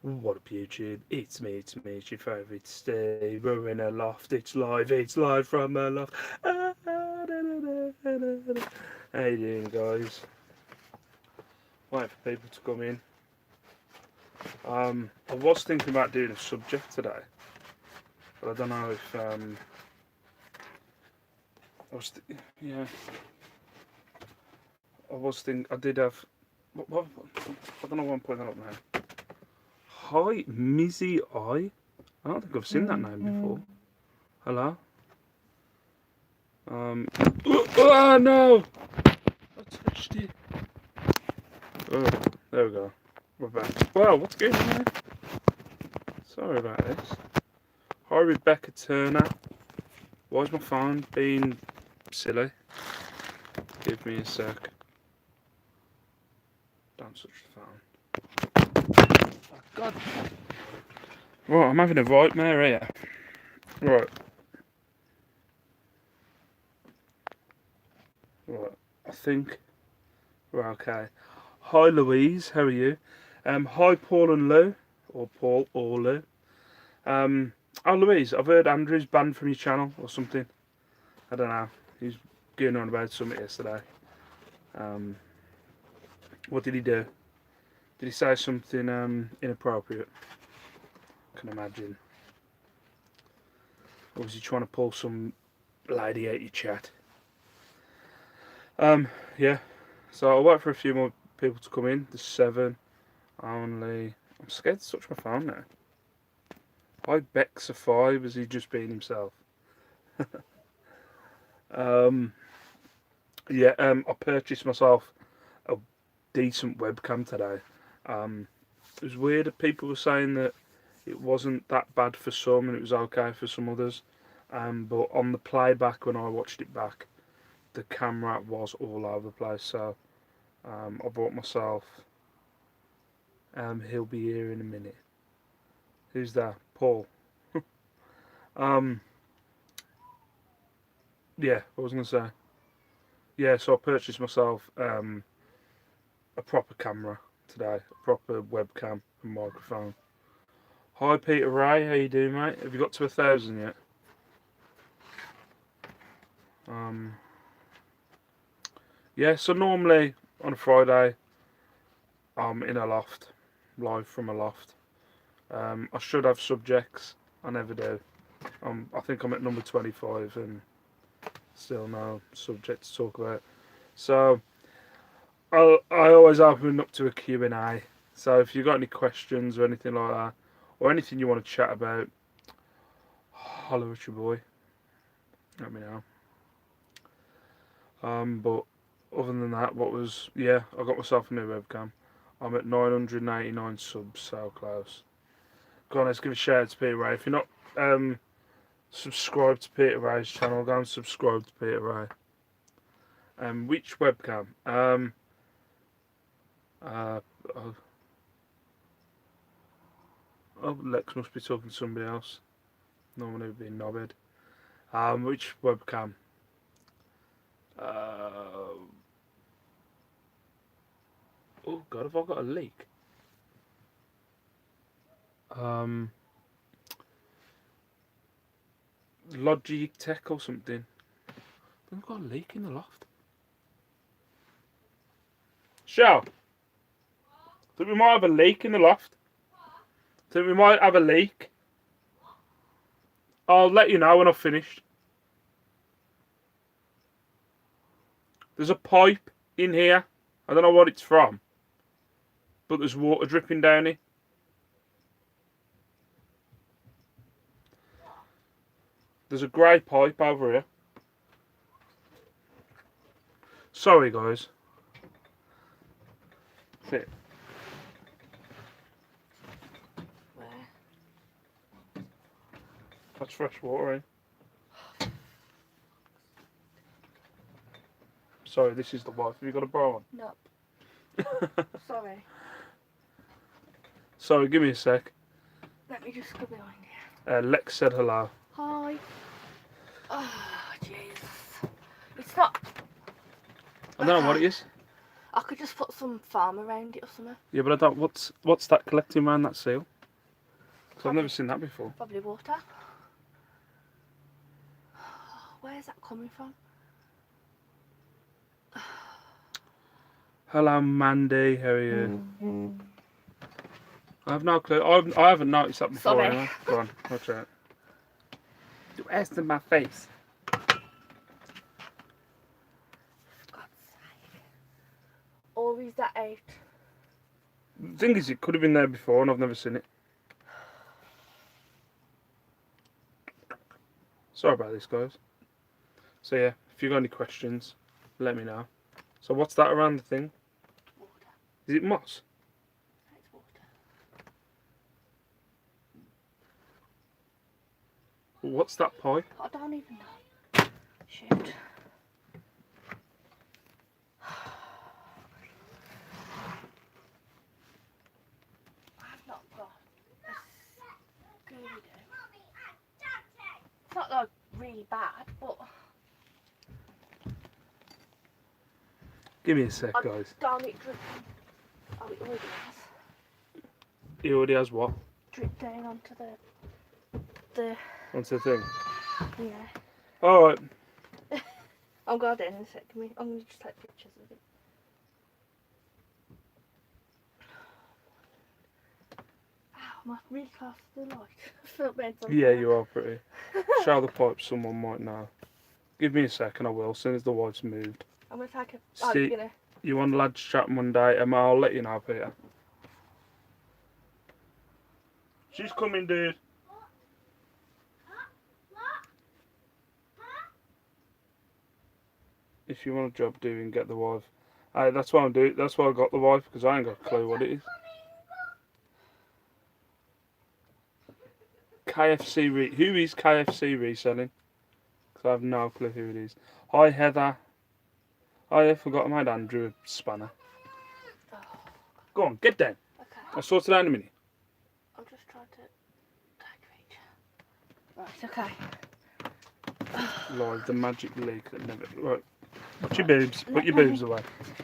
What up YouTube, it's me, it's your favourite Steve. We're in a loft, it's live from a loft. How you doing guys? Waiting for people to come in. I was thinking about doing a subject today, but I don't know if I did have I don't know why I'm putting that up now. Hi Mizzy I don't think I've seen that name before. Hello? Oh no! I touched it. Oh, there we go. We're back. Wow, what's going on there? Sorry about this. Hi Rebecca Turner. Why is my phone being silly? Give me a sec. Don't touch the phone. Oh, God. Right, I'm having a nightmare here. Right. Right. I think we're okay. Hi Louise, how are you? Hi Paul and Lou. Or Paul or Lou. Oh Louise, I've heard Andrew's banned from your channel or something. I don't know. He's going on about something yesterday. What did he do? Did he say something inappropriate? I can imagine. Or was he trying to pull some lady out your chat? Yeah. So I'll wait for a few more people to come in. There's 7 only. I'm scared to touch my phone now. Hi Bexa5, has he just been himself? Yeah, I purchased myself a decent webcam today. It was weird that people were saying that it wasn't that bad for some and it was okay for some others. But on the playback, when I watched it back, the camera was all over the place. So I bought myself. He'll be here in a minute. Who's that? Paul. Yeah, I was gonna say. Yeah, so I purchased myself a proper camera today, a proper webcam and microphone. Hi Peter Ray, how you doing, mate? Have you got to 1,000 yet? Yeah, so normally on a Friday I'm in a loft, live from a loft. I should have subjects, I never do. I think I'm at number 25 and still no subject to talk about. So I always open up to a Q&A. So if you've got any questions or anything like that, or anything you want to chat about, holler at your boy. Let me know. But other than that, I got myself a new webcam. I'm at 989 subs, so close. Go on, let's give a shout out to Peter Ray. If you're not subscribed to Peter Ray's channel, go and subscribe to Peter Ray. Which webcam? Lex must be talking to somebody else. Normally it would be knobhead. Which webcam? Oh God, have I got a leak? Logitech or something. I've got a leak in the loft. Shell, think we might have a leak in the loft. Think we might have a leak. I'll let you know when I've finished. There's a pipe in here. I don't know what it's from, but there's water dripping down it. There's a grey pipe over here. Sorry, guys. Sit. Where? That's fresh water, eh? Sorry, this is the wife. Have you got a bra on? No. Sorry. Sorry, give me a sec. Let me just go behind you. Lex said hello. Hi. Oh, jeez. It's not... I don't know what it is. I could just put some farm around it or something. Yeah, but I don't. What's that collecting around that seal? 'Cause I've never seen that before. Probably water. Where's that coming from? Hello, Mandy. How are you? I have no clue. I haven't noticed that before. Sorry. Anyway. Go on, watch out. You asked in my face. God's sake. Or is that out? The thing is, it could have been there before, and I've never seen it. Sorry about this, guys. So yeah, if you've got any questions, let me know. So what's that around the thing? Water. Is it moss? It's water. What's that pipe? I don't even know. Shoot. I've not got a Scooby-Doo. It's not like really bad, but Give me a sec, I guys. don't it dripping. Oh, it already has. He already has what? Drip down onto the What's the thing? yeah. Alright. I'll go down in a sec. I'm gonna just take pictures of it. Ow, am I really close to the light? I feel bad sometimes. Yeah, you are pretty. Show the pipe, someone might know. Give me a second, I will, as soon as the wife's moved. I'm gonna take a. Oh, See- you're gonna. You want lads chat Monday, Emma, I'll let you know, Peter. She's coming, dude. If you want a job doing, get the wife. Hey, that's why I'm doing. That's why I got the wife, because I ain't got a clue what it is. Who is KFC reselling? Because I have no clue who it is. Hi, Heather. I forgot I made Andrew a spanner. Oh, Go on, get down. okay. I'll sort it out in a minute. I'm just trying to take reach. Right. Okay. Lord, the magic leak that never. Right. Put your boobs. Put your boobs away.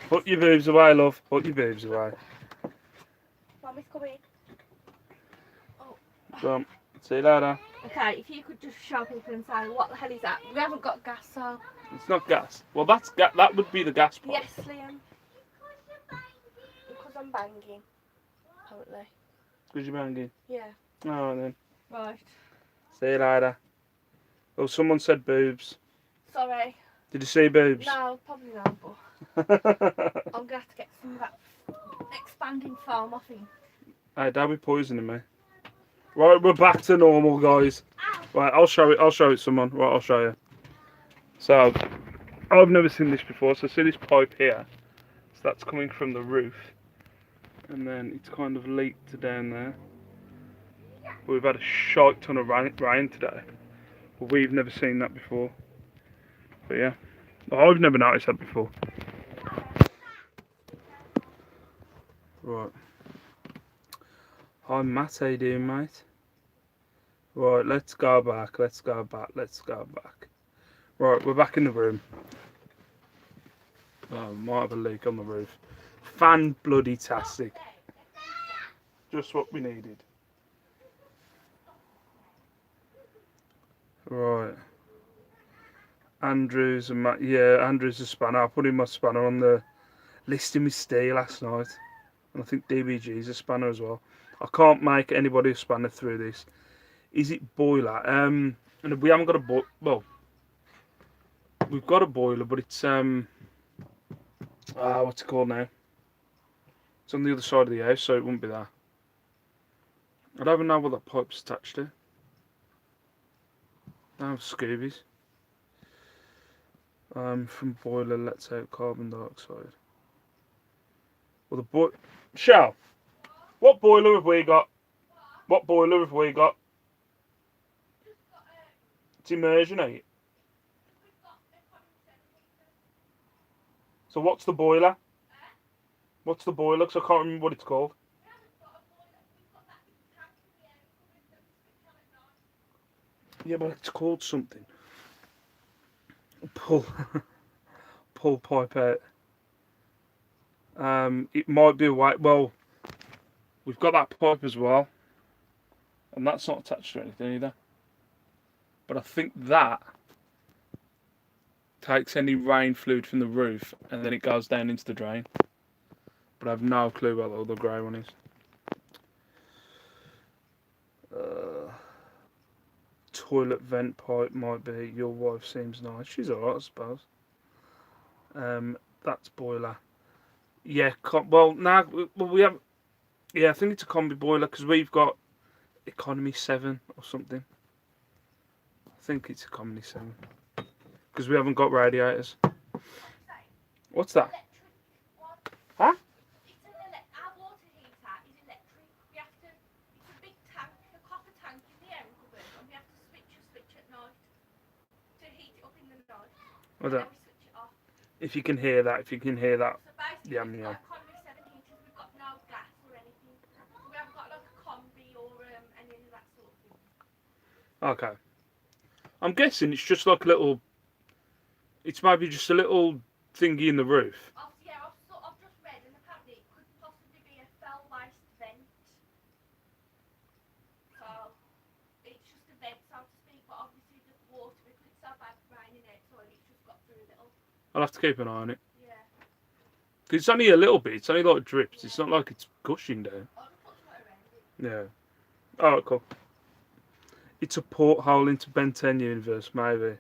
Put your boobs away, love. Put your boobs away. Mommy's coming. Oh. Go on. See you later. Okay, if you could just show people and say, what the hell is that? We haven't got gas, so. It's not gas. Well, that would be the gas pipe. Yes, Liam. Because I'm banging. Apparently. Because you're banging. Yeah. Alright then. Right. See you later. Oh, someone said boobs. Sorry. Did you see boobs? No, probably not, but I'm gonna have to get some of that expanding foam off him. Hey, don't be poisoning me. Right, we're back to normal, guys. Right, I'll show it someone. Right, I'll show you. So, I've never seen this before. So, see this pipe here? So that's coming from the roof. And then it's kind of leaked down there. But we've had a shite ton of rain today. But we've never seen that before. But yeah, I've never noticed that before. Right. Hi Matt, how you doing, mate? Right, let's go back. Right, we're back in the room. Oh, might have a leak on the roof. Fan bloody tastic. Just what we needed. Right. Andrew's and Matt. Yeah, Andrew's a spanner. I put in my spanner on the listing with Steve last night. And I think DBG's a spanner as well. I can't make anybody a spanner through this. Is it boiler? And we haven't got a well, we've got a boiler, but it's what's it called now? It's on the other side of the house, so it wouldn't be there. I don't even know what that pipe's attached to. Oh, Scoobies. From boiler lets out carbon dioxide. Well, the Shell, what boiler have we got? What boiler have we got? It's immersion, ain't it? So what's the boiler? What's the boiler? Because I can't remember what it's called. Yeah, but it's called something. Pull pipe out. It might be a white. Well, we've got that pipe as well. and that's not attached to anything either. But I think that takes any rain fluid from the roof and then it goes down into the drain. But I have no clue what the other grey one is. Toilet vent pipe might be. Your wife seems nice. She's alright, I suppose. That's boiler. Yeah, well, now we have. Yeah, I think it's a combi boiler because we've got economy 7 or something. I think it's economy 7 because we haven't got radiators. What's that? Huh? Our water heater is electric. We have to. It's a big tank, a copper tank in the air cupboard, and we have to switch at night to heat it up in the night. And then we switch it off. If you can hear that, So basically, yeah, we've yeah. got economy 7 heaters. We've got no gas or anything. We haven't got like a combi or any of that sort of thing. Okay. I'm guessing it's just like a little. It's maybe just a little thingy in the roof. I've just read, and apparently it could possibly be a fell waste vent. So it's just a vent, so to speak. But obviously the water, because it's so bad raining outside, it's just got through a little. I'll have to keep an eye on it. Yeah. Because it's only a little bit. It's only like drips. It's not like it's gushing down. I'll just put something around it. Yeah. Alright, cool. It's a porthole into Ben 10 universe, maybe.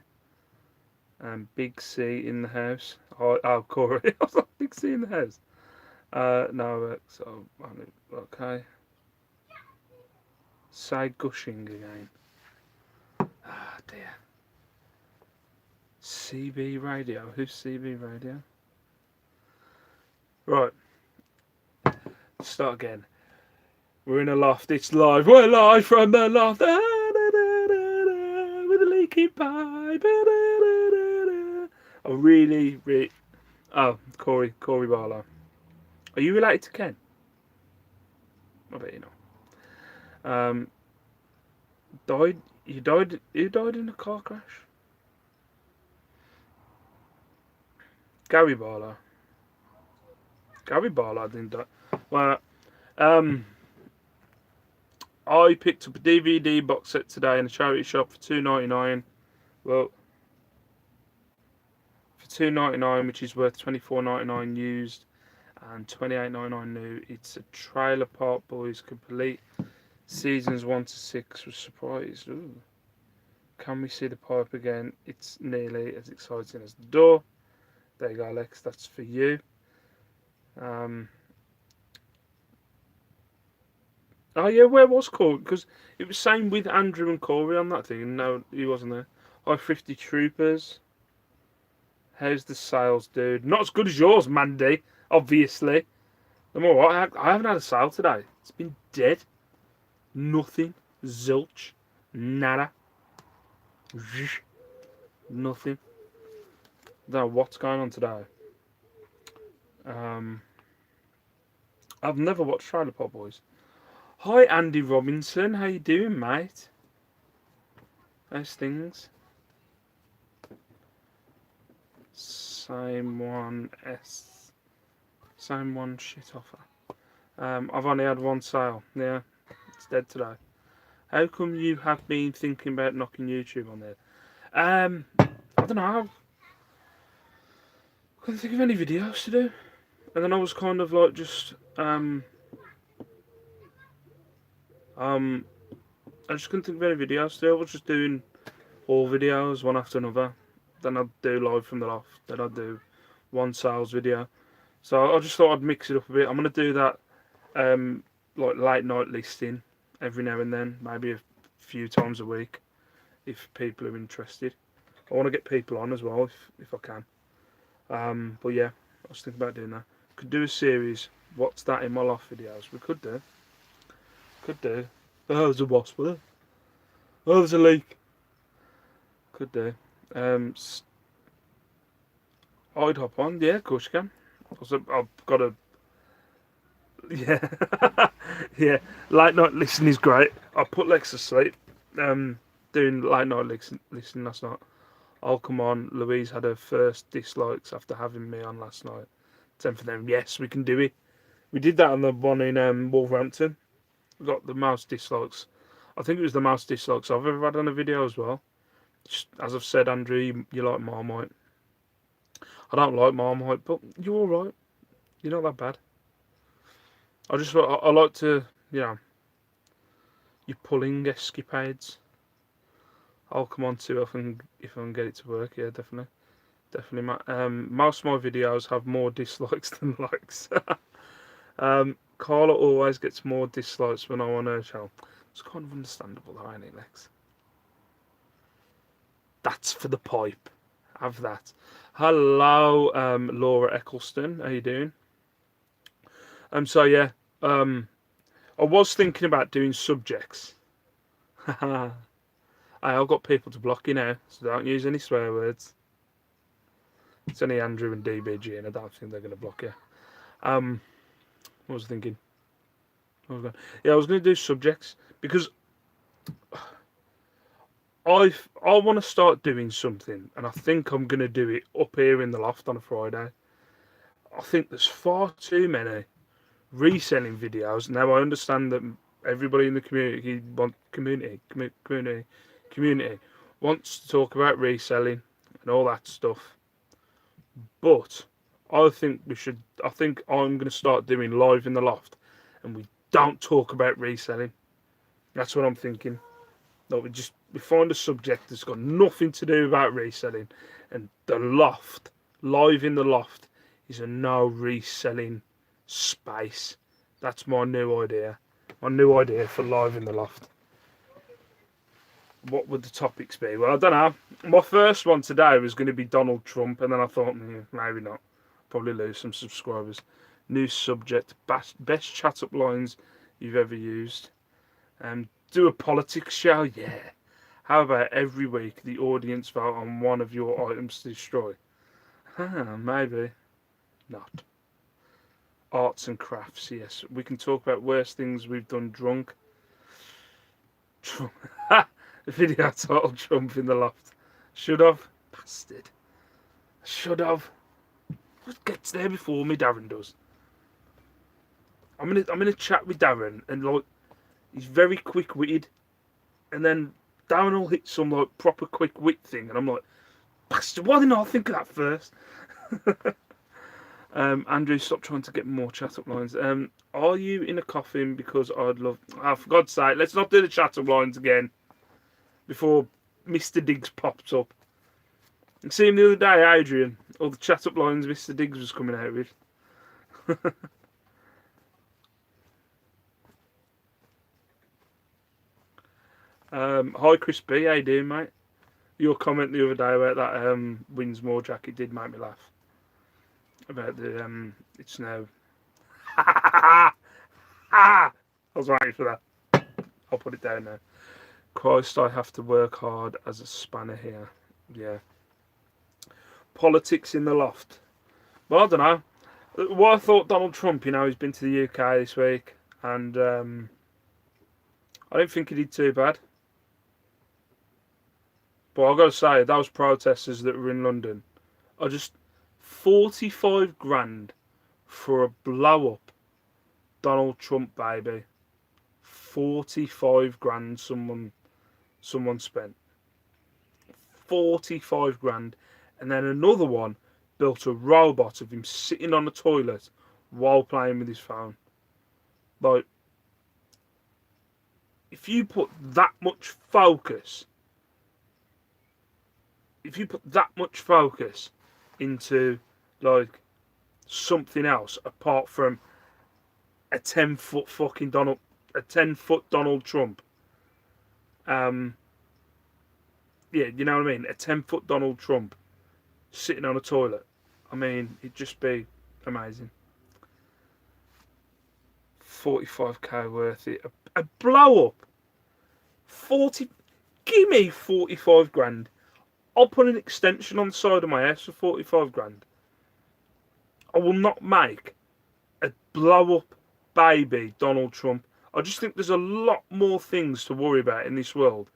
Big C in the house. Oh, Corey. I was like, Big C in the house. No, so, okay. Say gushing again. Ah, dear. CB radio. Who's CB radio? Right. Start again. We're in a loft. It's live. We're live from the loft. With a leaky pipe. I really. Oh, Corey Barlow. Are you related to Ken? I bet you know. Who died in a car crash? Gary Barlow. Gary Barlow didn't die. Well, I picked up a DVD box set today in a charity shop for $2.99. Well, for $2.99, which is worth $24.99 used and $28.99 new. It's a Trailer Park Boys complete. Seasons 1 to 6 was surprised. Ooh. Can we see the pipe again? It's nearly as exciting as the door. There you go, Alex. That's for you. Oh yeah, where was Corey? Because it was same with Andrew and Corey on that thing, and no, he wasn't there. Hi, 50 Troopers. How's the sales, dude? Not as good as yours, Mandy. Obviously. I'm alright. I haven't had a sale today. It's been dead. Nothing. Zilch. Nada. Nothing. Don't know what's going on today. I've never watched Trailer Park Boys. Hi, Andy Robinson. How you doing, mate? How's things? Same one shit offer. I've only had one sale. Yeah, it's dead today. How come you have been thinking about knocking YouTube on there? I don't know. I couldn't think of any videos to do. And then I was kind of like just I just couldn't think of any videos to do. I was just doing all videos one after another. Then I'd do live from the loft. Then I'd do one sales video. So I just thought I'd mix it up a bit. I'm gonna do that like late night listing every now and then, maybe a few times a week if people are interested. I want to get people on as well if I can. But yeah, I was thinking about doing that. Could do a series. What's that in my loft videos? We could do. Oh, there's a wasp there. Oh, there's a leak. Could do. I'd hop on. Yeah, of course you can. Also, I've got a. Yeah. Yeah. Late night listening is great. I put Lex to sleep. Doing late night listening last night. I'll come on. Louise had her first dislikes after having me on last night. 10 for them. Yes, we can do it. We did that on the one in Wolverhampton. We got the most dislikes. I think it was the most dislikes I've ever had on a video as well. Just, as I've said, Andrew, you like Marmite. I don't like Marmite, but you're alright. You're not that bad. I like to, you're pulling escapades. I'll come on to if I can get it to work. Yeah, definitely. Definitely. Most of my videos have more dislikes than likes. Carla always gets more dislikes when I'm on her channel. It's kind of understandable though, ain't it, Lex? That's for the pipe. Have that. Hello, Laura Eccleston. How you doing? So yeah, I was thinking about doing subjects. I've got people to block you now, so don't use any swear words. It's only Andrew and DBG, and I don't think they're going to block you. What was I thinking? I was going to do subjects because I want to start doing something, and I think I'm going to do it up here in the loft on a Friday. I think there's far too many reselling videos. Now I understand that everybody in the community wants to talk about reselling and all that stuff. But I think I'm going to start doing live in the loft, and we don't talk about reselling. That's what I'm thinking. No, we find a subject that's got nothing to do about reselling, and the loft, live in the loft, is a no reselling space. That's my new idea. My new idea for live in the loft. What would the topics be? Well, I don't know. My first one today was going to be Donald Trump, and then I thought, maybe not. Probably lose some subscribers. New subject: best chat up lines you've ever used. Do a politics show, yeah. How about every week the audience vote on one of your items to destroy? Maybe not. Arts and crafts, yes. We can talk about worst things we've done drunk. Trump. Video titled Trump in the loft. Should have. Bastard. Should have. What gets there before me, Darren does? I'm in a chat with Darren, and like he's very quick witted, and then Darren will hit some like proper quick wit thing, and I'm like, bastard, why didn't I think of that first? Andrew, stop trying to get more chat up lines. Are you in a coffin? Because I'd love. Oh, for God's sake, let's not do the chat up lines again before Mr. Diggs pops up. I see him the other day, Adrian. All the chat up lines Mr. Diggs was coming out with. Hi Chris B, how you doing, mate? Your comment the other day about that Winsmore jacket did make me laugh. About the it's now. I was waiting for that. I'll put it down now. Christ, I have to work hard as a spanner here. Yeah. Politics in the loft. Well, I don't know. What I thought Donald Trump, he's been to the UK this week, and I don't think he did too bad. But I've got to say, those protesters that were in London are just 45 grand for a blow up Donald Trump baby. 45 grand someone spent. 45 grand. And then another one built a robot of him sitting on the toilet while playing with his phone. Like, if you put that much focus into like something else apart from a 10-foot fucking a 10-foot Donald Trump, yeah, you know what I mean, a 10-foot Donald Trump sitting on a toilet, I mean, it'd just be amazing. 45k worth it. A blow up. 40. Give me 45 grand. I'll put an extension on the side of my house for 45 grand. I will not make a blow up baby Donald Trump. I just think there's a lot more things to worry about in this world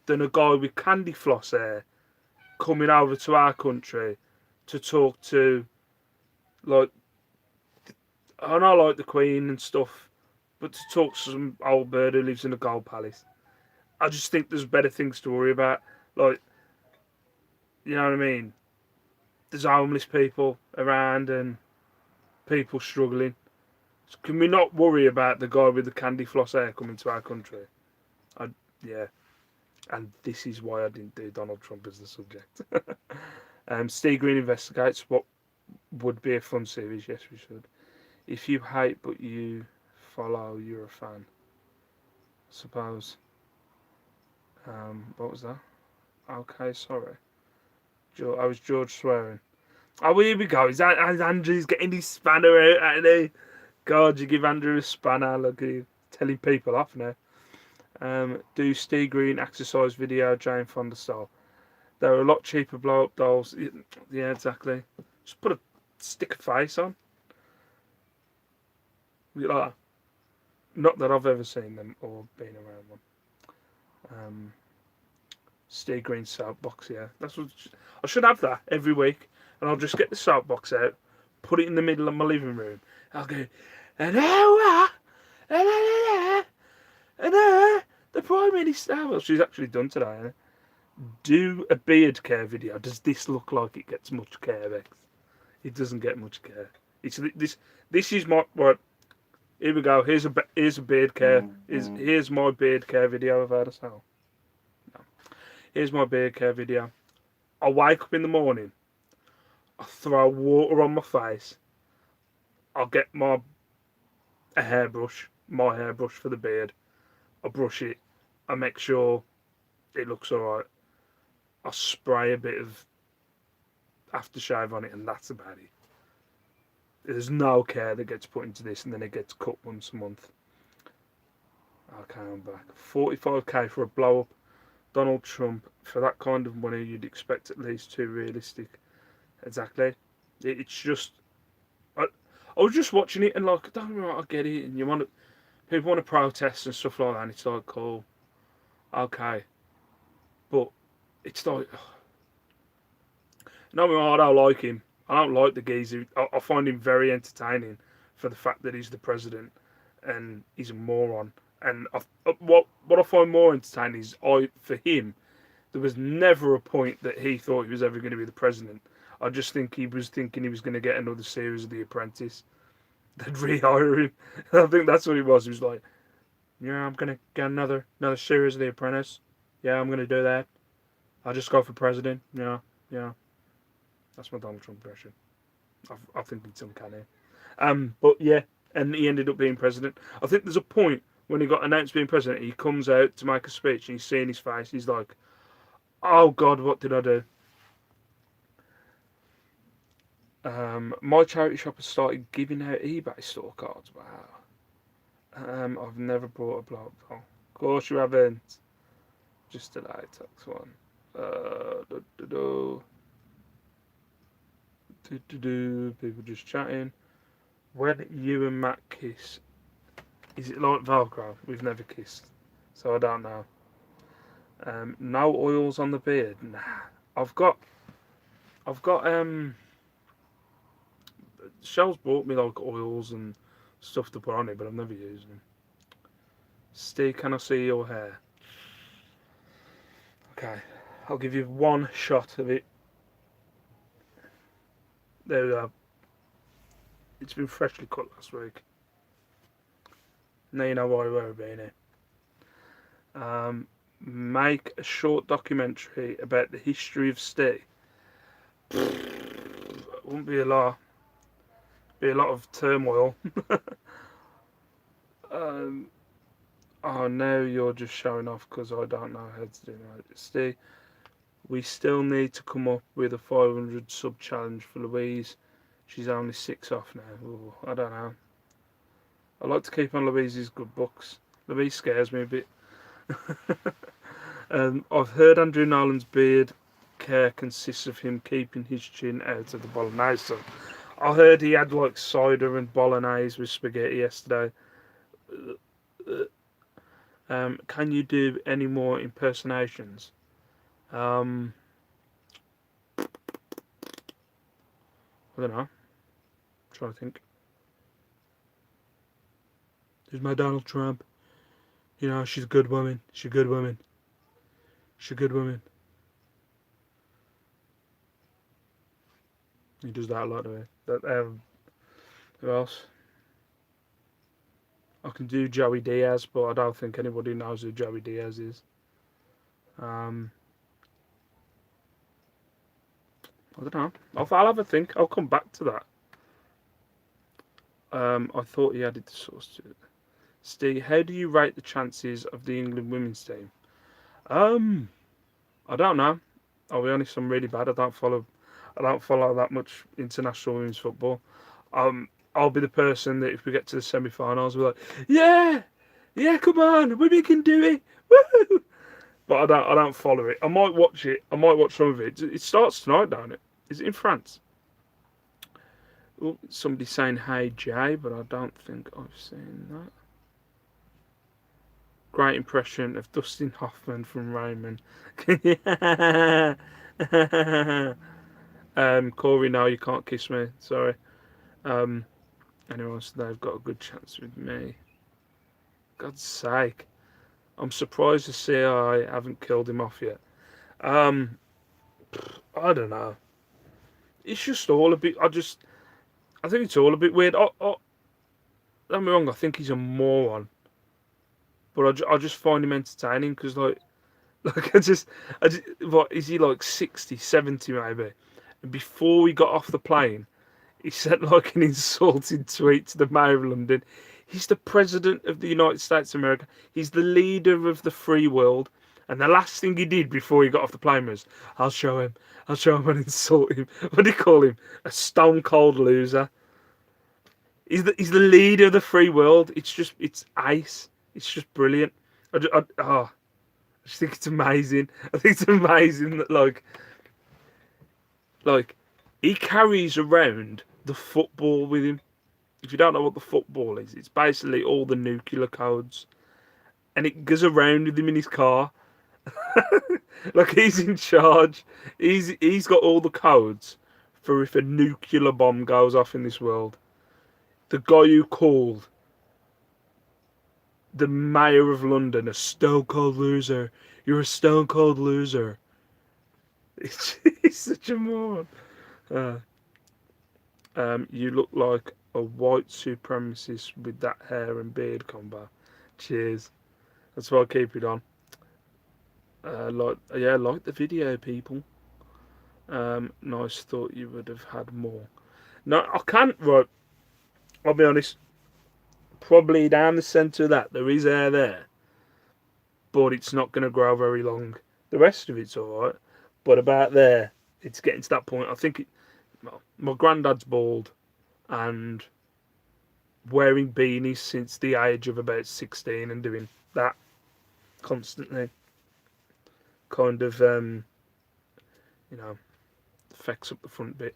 than a guy with candy floss hair coming over to our country to talk to, like, I know, like the Queen and stuff, but to talk to some old bird who lives in a gold palace. I just think there's better things to worry about. Like, you know what I mean? There's homeless people around and people struggling. So can we not worry about the guy with the candy floss hair coming to our country? Yeah. And this is why I didn't do Donald Trump as the subject. Steve Green investigates what would be a fun series. Yes, we should. If you hate but you follow, you're a fan. I suppose. What was that? Okay, sorry. I was George swearing. Oh, here we go. Is Andrew's getting his spanner out, ain't he? God, you give Andrew a spanner. Look at you telling people off now. Do Steve Green exercise video, Jane Fonda style. They're a lot cheaper blow up dolls. Yeah, exactly. Just put a stick of face on. Like that. Not that I've ever seen them or been around one. Steve Green soapbox, yeah. That's what I should have that every week, and I'll just get the soapbox out, put it in the middle of my living room. I'll go, and the Prime Minister. Well, she's actually done today. Eh? Do a beard care video. Does this look like it gets much care, Bex? It doesn't get much care. It's this. This is my right. Here we go. Here's a beard care. Here's my beard care video I've had a sell. No. Here's my beard care video. I wake up in the morning. I throw water on my face. I'll get my hairbrush for the beard. I brush it. I make sure it looks alright. I spray a bit of aftershave on it, and that's about it. There's no care that gets put into this, and then it gets cut once a month. Okay, I'm back. 45k for a blow up. Donald Trump, for that kind of money, you'd expect at least too realistic. Exactly. It's just. I was just watching it and like, don't know, I get it, and people want to protest and stuff like that, and it's like, cool, okay, but it's like, no, I don't like him. I don't like the geezer. I find him very entertaining for the fact that he's the president and he's a moron. And what I find more entertaining is for him, there was never a point that he thought he was ever going to be the president. I just think he was thinking he was going to get another series of The Apprentice. They'd rehire him. I think that's what he was. He was like, yeah, I'm going to get another series of The Apprentice. Yeah, I'm going to do that. I'll just go for president. Yeah. That's my Donald Trump impression. I think it's uncanny. But yeah, and he ended up being president. I think there's a point when he got announced being president, he comes out to make a speech and he's seeing his face. He's like, oh God, what did I do? My charity shop has started giving out eBay store cards. Wow. I've never bought a blow-up doll. Of course you haven't. Just a latex one. People just chatting. When you and Matt kiss, is it like Velcro? We've never kissed, so I don't know. No oils on the beard. Nah, I've got. Shell's bought me like oils and stuff to put on it, but I've never used them. Steve, can I see your hair? Okay, I'll give you one shot of it. There we go. It's been freshly cut last week. Now you know why we were being here. Make a short documentary about the history of Steve. Wouldn't be a lot. Be a lot of turmoil. Oh, no, you're just showing off because I don't know how to do that. Steve, we still need to come up with a 500 sub challenge for Louise. She's only 6 off now. Ooh, I don't know. I like to keep on Louise's good books. Louise scares me a bit. I've heard Andrew Nolan's beard care consists of him keeping his chin out of the bolognese. So I heard he had like cider and bolognese with spaghetti yesterday. Can you do any more impersonations? I don't know. I'm trying to think. There's my Donald Trump. You know, she's a good woman. She's a good woman. She's a good woman. He does that a lot, doesn't he? Who else? I can do Joey Diaz, but I don't think anybody knows who Joey Diaz is. I don't know. I'll have a think. I'll come back to that. I thought he added the source to it. Steve, how do you rate the chances of the England women's team? I don't know. I'll be honest. I'm really bad. I don't follow that much international women's football. I'll be the person that if we get to the semi-finals, we're like, yeah, yeah, come on, women can do it, woo! But I don't follow it. I might watch it. I might watch some of it. It starts tonight, don't it? Is it in France? Oh, somebody's saying hey Jay, but I don't think I've seen that. Great impression of Dustin Hoffman from Raymond. Corey, no, you can't kiss me. Sorry. Anyway, so they've got a good chance with me. God's sake. I'm surprised the CIA haven't killed him off yet. I don't know. It's just all a bit. I think it's all a bit weird. Don't get me wrong. I think he's a moron, but I just find him entertaining because what is he like 60, 70 maybe? And before we got off the plane, he sent like an insulting tweet to the Mayor of London. He's the president of the United States of America. He's the leader of the free world. And the last thing he did before he got off the plane was, I'll show him and insult him. What do you call him? A stone cold loser. He's the leader of the free world. It's ace. It's just brilliant. I just think it's amazing. I think it's amazing that like he carries around the football with him. If you don't know what the football is, it's basically all the nuclear codes, and it goes around with him in his car. Like he's in charge. He's got all the codes for if a nuclear bomb goes off in this world. The guy who called the mayor of London a stone cold loser. You're a stone cold loser. He's such a moron. You look like a white supremacist with that hair and beard combo. Cheers. That's why I keep it on. Like the video, people. Nice. Thought you would have had more. No, I can't. Right. I'll be honest. Probably down the centre of that there is hair there, but it's not going to grow very long. The rest of it's all right, but about there, it's getting to that point. I think well, my granddad's bald and wearing beanies since the age of about 16 and doing that constantly kind of affects up the front bit.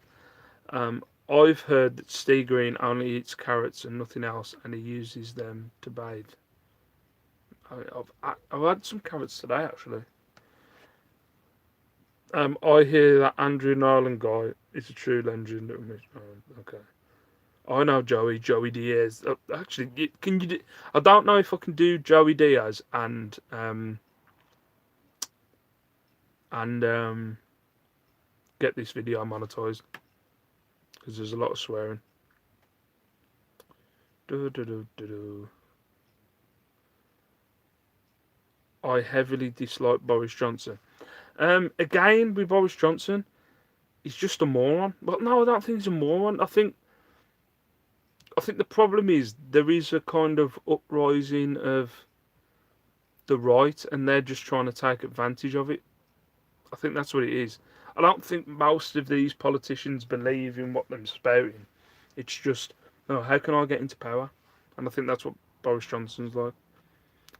I've heard that Steve Green only eats carrots and nothing else, and he uses them to bathe. I've had some carrots today actually. I hear that Andrew Nolan guy is a true legend. Okay. I know Joey Diaz. Actually, can you? I don't know if I can do Joey Diaz and get this video monetized because there's a lot of swearing. I heavily dislike Boris Johnson. Again with Boris Johnson, he's just a moron. But no, I don't think he's a moron. I think the problem is there is a kind of uprising of the right, and they're just trying to take advantage of it. I think that's what it is. I don't think most of these politicians believe in what they're spouting. It's just, oh, how can I get into power? And I think that's what Boris Johnson's like.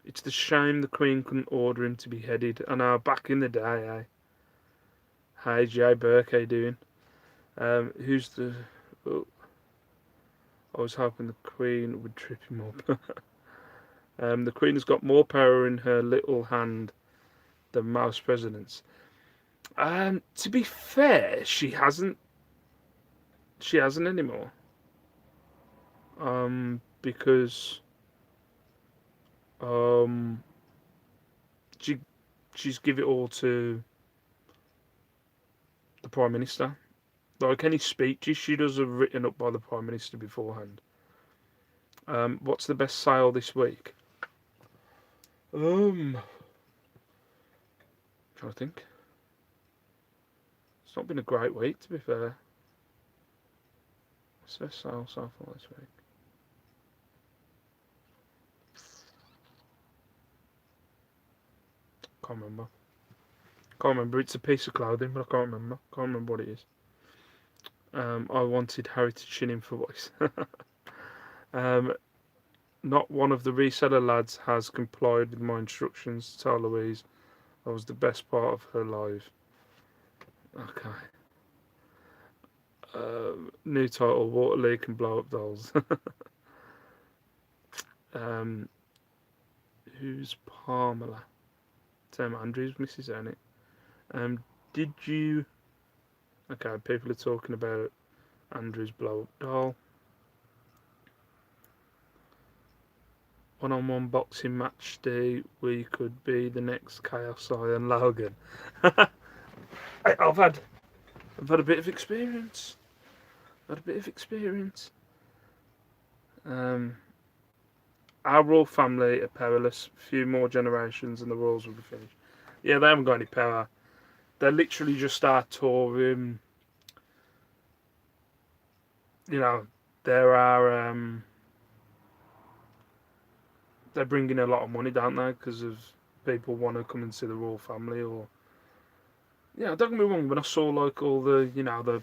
It's the shame the Queen couldn't order him to be beheaded. I know, back in the day, eh? Hey, Jay Burke, how you doing? Who's the... Oh, I was hoping the Queen would trip him up. The Queen has got more power in her little hand than most presidents. To be fair, she hasn't. She hasn't anymore. Because she she's give it all to the Prime Minister. Like any speeches she does are written up by the Prime Minister beforehand. What's the best sale this week? Trying to think. It's not been a great week, to be fair. What's the best sale so far this week? Can't remember. Can't remember. It's a piece of clothing, but I can't remember. Can't remember what it is. I wanted Harry to chin him for voice. Not one of the reseller lads has complied with my instructions to tell Louise that was the best part of her life. Okay. New title: Water Leak and Blow Up Dolls. Who's Pamela? Sam Andrews, Mrs. Ernit. Did you? Okay, people are talking about Andrew's blow up doll. One-on-one boxing match day, we could be the next Chaos and Logan. I've had a bit of experience. Our royal family are powerless. A few more generations and the royals will be finished. Yeah, they haven't got any power. They literally just start touring. You know, there are they bring in a lot of money, don't they? Because of people want to come and see the royal family, or yeah, don't get me wrong. When I saw like all the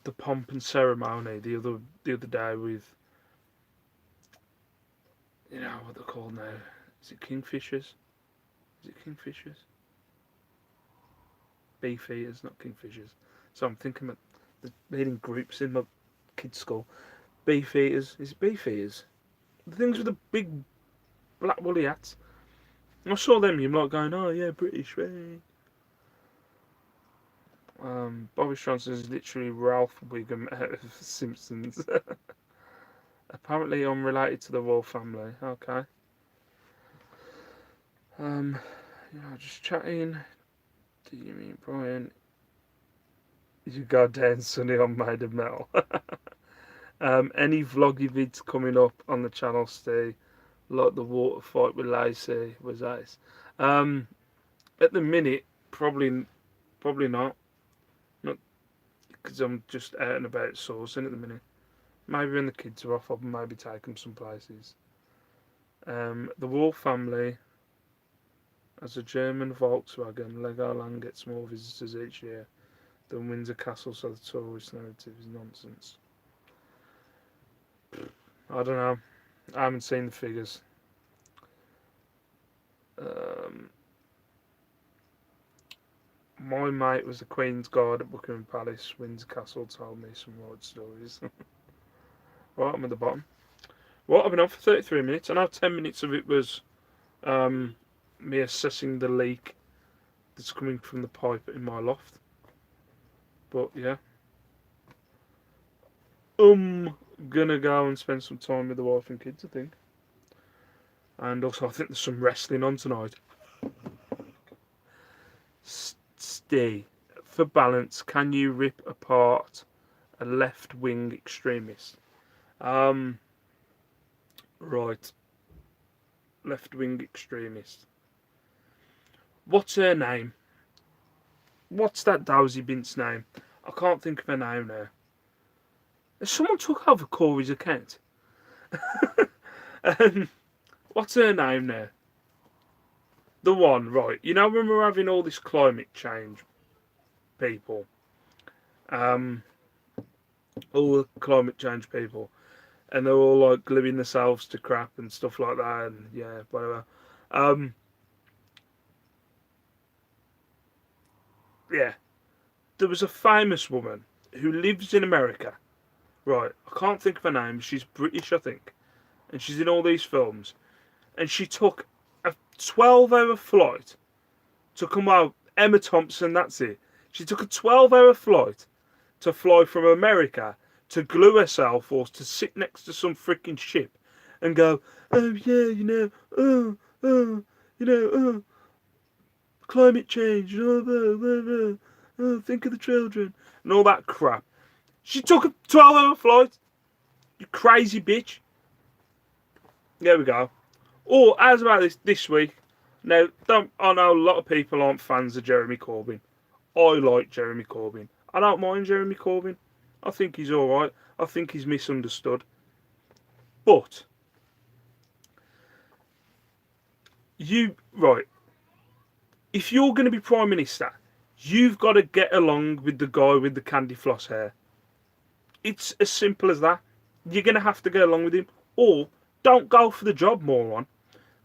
the pomp and ceremony the other day with what they're called now. Is it kingfishers? Beef eaters, not kingfishers. So I'm thinking of the leading groups in my kids' school. Beef eaters. Is it beef eaters? The things with the big black woolly hats. I saw them, you're like going, oh yeah, British, right? Boris Johnson is literally Ralph Wiggum out of Simpsons. Apparently unrelated to the royal family. Okay. Just chatting. Do you mean Brian? You goddamn Sonny on Made of Metal. Any vloggy vids coming up on the channel, Steve? Like the water fight with Lacey was ace. At the minute, probably not. Not because I'm just out and about sourcing at the minute. Maybe when the kids are off, I'll maybe take them some places. The Wolf family has a German Volkswagen. Legoland gets more visitors each year than Windsor Castle, so the tourist narrative is nonsense. I don't know. I haven't seen the figures. My mate was the Queen's Guard at Buckingham Palace. Windsor Castle told me some right stories. Right, I'm at the bottom. Right, I've been on for 33 minutes. I know 10 minutes of it was me assessing the leak that's coming from the pipe in my loft. But yeah. Gonna go and spend some time with the wife and kids, I think. And also, I think there's some wrestling on tonight. Stay. For balance, can you rip apart a left-wing extremist? Right. Left-wing extremist. What's her name? What's that Dowsy Bint's name? I can't think of her name now. Has someone took over Corey's account? What's her name now? The one, right. You know when we're having all this climate change, people. All the climate change people. And they're all like gluing themselves to crap and stuff like that, and yeah, whatever. Yeah. There was a famous woman who lives in America. Right, I can't think of her name. She's British, I think. And she's in all these films. And she took a 12-hour flight to come out. Emma Thompson, that's it. She took a 12-hour flight to fly from America to glue herself or to sit next to some freaking ship and go, oh yeah, climate change, think of the children, and all that crap. She took a 12-hour flight. You crazy bitch. There we go. Or, as about this week, now, I know a lot of people aren't fans of Jeremy Corbyn. I like Jeremy Corbyn. I don't mind Jeremy Corbyn. I think he's alright. I think he's misunderstood. But, if you're going to be Prime Minister, you've got to get along with the guy with the candy floss hair. It's as simple as that. You're going to have to get along with him. Or, don't go for the job, moron.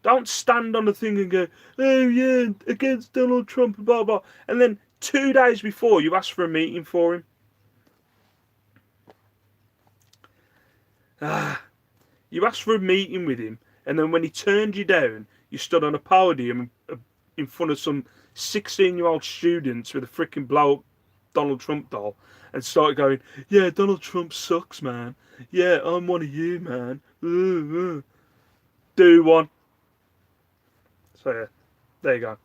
Don't stand on the thing and go, oh yeah, against Donald Trump, blah, blah. And then 2 days before, you ask for a meeting for him. You asked for a meeting with him, and then when he turned you down, you stood on a podium in front of some 16-year-old students with a freaking blow-up Donald Trump doll and started going, yeah, Donald Trump sucks, man. Yeah, I'm one of you, man. Do one. So yeah, there you go.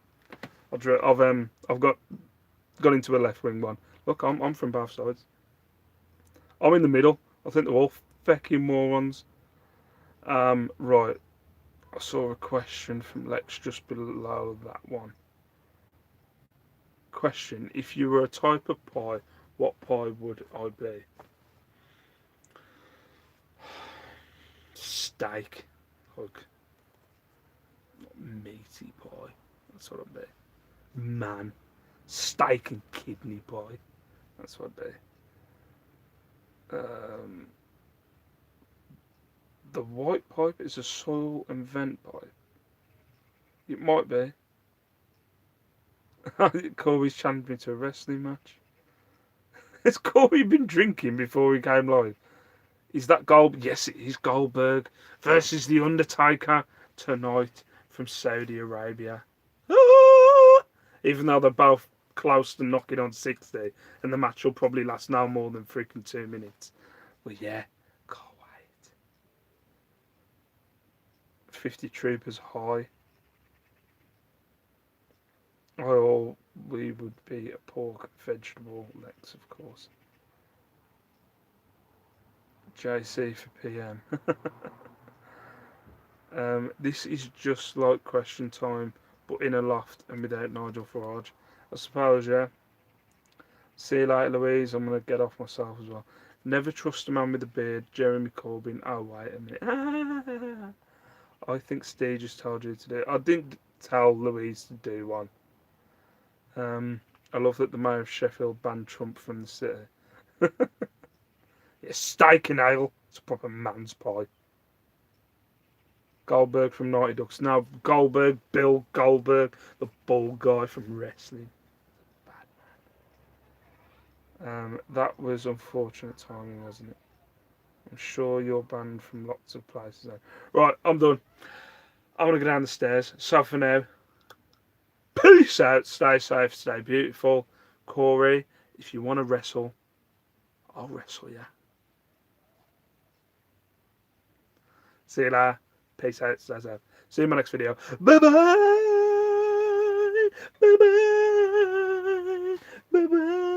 I've got into a left wing one. Look, I'm from both sides. I'm in the middle. I think they're all fucking morons. Right. I saw a question from Lex just below that one. Question: if you were a type of pie, what pie would I be? Steak. Like meaty pie. That's what I'd be. Man. Steak and kidney pie. That's what I'd be. The white pipe is a soil and vent pipe. It might be. Corby's challenged me to a wrestling match. Has Corby been drinking before he came live? Is that Gold? Yes, it is Goldberg versus The Undertaker tonight from Saudi Arabia. Even though they're both close to knocking on 60, and the match will probably last no more than freaking 2 minutes. But yeah, can't wait. 50 Troopers high. We would be a pork vegetable, Lex, of course. JC for PM. This is just like question time, but in a loft and without Nigel Farage. I suppose, yeah. See you later, Louise. I'm going to get off myself as well. Never trust a man with a beard. Jeremy Corbyn. Oh, wait a minute. I think Steve just told you to do it. I didn't tell Louise to do one. I love that the mayor of Sheffield banned Trump from the city. Yeah, steak and ale. It's a proper man's pie. Goldberg from Naughty Ducks. Now Goldberg, Bill Goldberg, the bald guy from wrestling. Bad man. That was unfortunate timing, wasn't it? I'm sure you're banned from lots of places. Right, I'm done. I'm going to go down the stairs. So for now, peace out. Stay safe, stay beautiful. Corey, if you want to wrestle, I'll wrestle you. See you later. Peace out. Stay safe. See you in my next video. Bye bye. Bye bye. Bye bye.